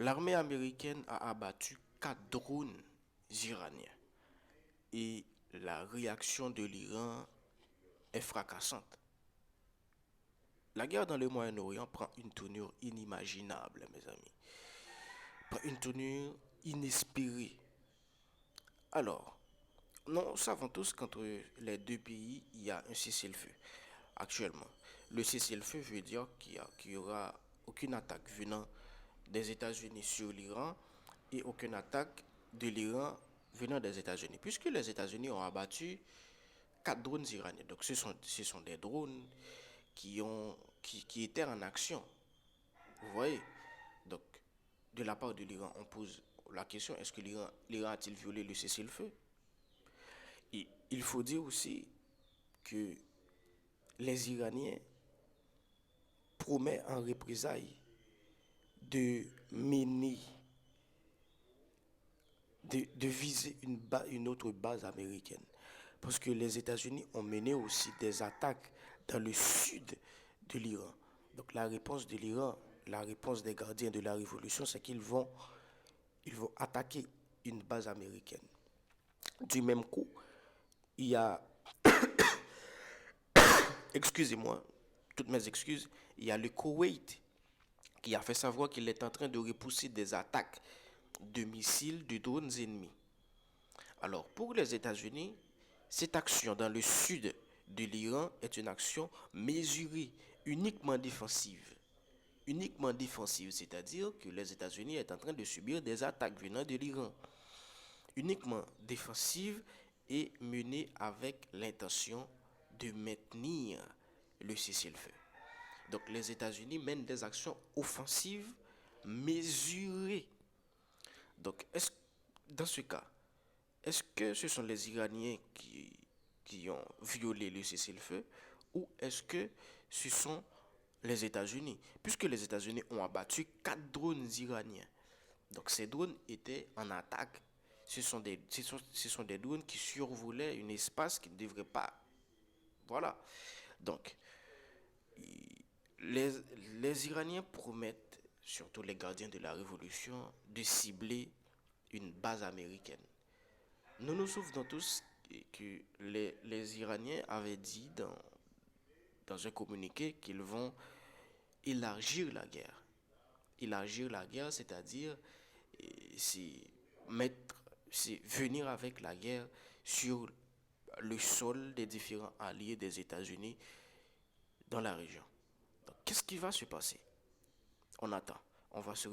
L'armée américaine a abattu 4 drones iraniens et la réaction de l'Iran est fracassante. La guerre dans le Moyen-Orient prend une tournure inimaginable, mes amis. Prend une tournure inespérée. Alors, nous savons tous qu'entre les deux pays, il y a un cessez-le-feu actuellement. Le cessez-le-feu veut dire qu'il y aura aucune attaque venant des États-Unis sur l'Iran et aucune attaque de l'Iran venant des États-Unis. Puisque les États-Unis ont abattu 4 drones iraniens. Donc ce sont des drones qui étaient en action. Vous voyez? Donc, de la part de l'Iran, on pose la question, est-ce que l'Iran a-t-il violé le cessez-le-feu? Et il faut dire aussi que les Iraniens promettent en représailles de mener, de viser une autre base américaine. Parce que les États-Unis ont mené aussi des attaques dans le sud de l'Iran. Donc la réponse de l'Iran, la réponse des gardiens de la révolution, c'est qu'ils vont attaquer une base américaine. Du même coup, il y a, excusez-moi, toutes mes excuses, il y a le Koweït qui a fait savoir qu'il est en train de repousser des attaques de missiles, de drones ennemis. Alors, pour les États-Unis, cette action dans le sud de l'Iran est une action mesurée, uniquement défensive. Uniquement défensive, c'est-à-dire que les États-Unis sont en train de subir des attaques venant de l'Iran. Uniquement défensive et menée avec l'intention de maintenir le cessez-le-feu. Donc les États-Unis mènent des actions offensives mesurées. Donc dans ce cas, est-ce que ce sont les Iraniens qui ont violé le cessez-le-feu ou est-ce que ce sont les États-Unis? Puisque les États-Unis ont abattu 4 drones iraniens. Donc ces drones étaient en attaque. Ce sont des drones qui survolaient un espace qui ne devrait pas. Voilà. Donc, les, les Iraniens promettent, surtout les gardiens de la révolution, de cibler une base américaine. Nous nous souvenons tous que les Iraniens avaient dit dans un communiqué qu'ils vont élargir la guerre. Élargir la guerre, c'est-à-dire c'est mettre, c'est venir avec la guerre sur le sol des différents alliés des États-Unis dans la région. Donc, qu'est-ce qui va se passer? On attend. On va se